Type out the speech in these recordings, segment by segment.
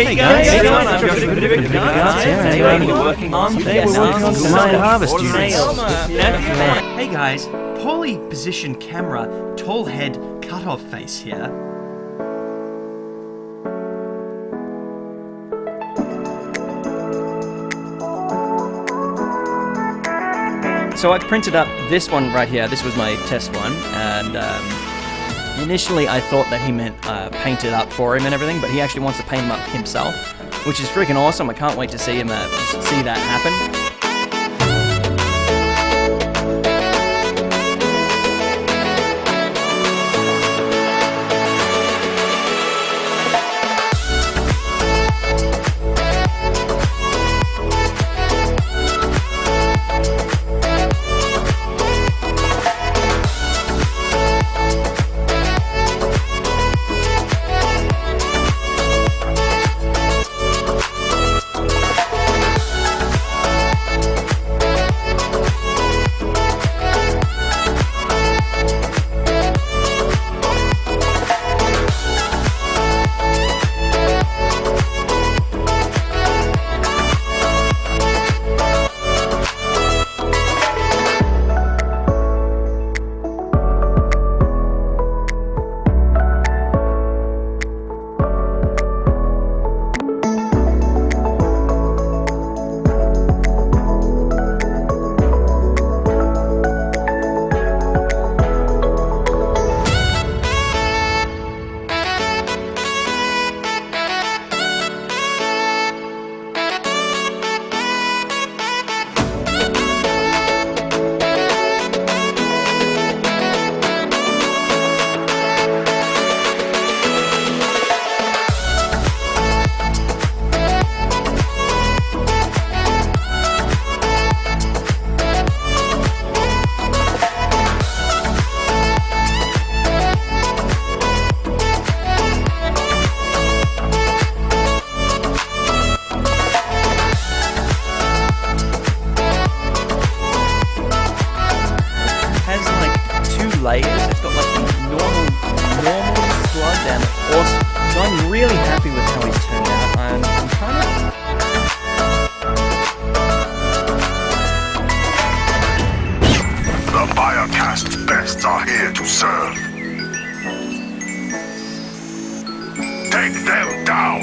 Hey guys, I'm Josh from VidovicArts. Today we're working on Tonight Harvest units. Hey guys, poorly positioned camera, tall head, cut-off face here. So I printed up this one right here. This was my test one, and initially I thought that he meant paint it up for him and everything, but he actually wants to paint him up himself, which is freaking awesome. I can't wait to see him see that happen. Layers. It's got like the normal slug and awesome. So I'm really happy with how he's turned out. I'm kind of... The VidovicArts best are here to serve. Take them down!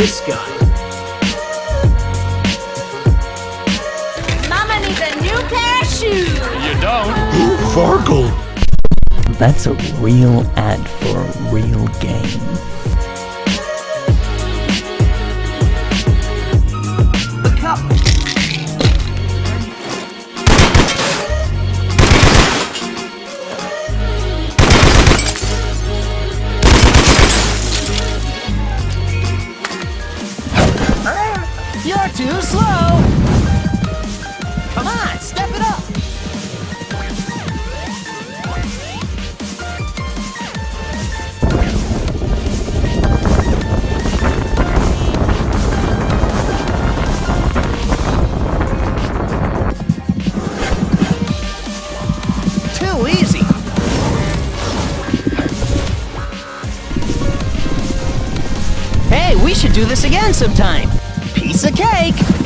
this guy? Mama needs a new pair of shoes. You don't? Farkle! That's a real ad for a real game. The cup! You're too slow! Come on, step it up! Too easy! Hey, we should do this again sometime! Piece of cake!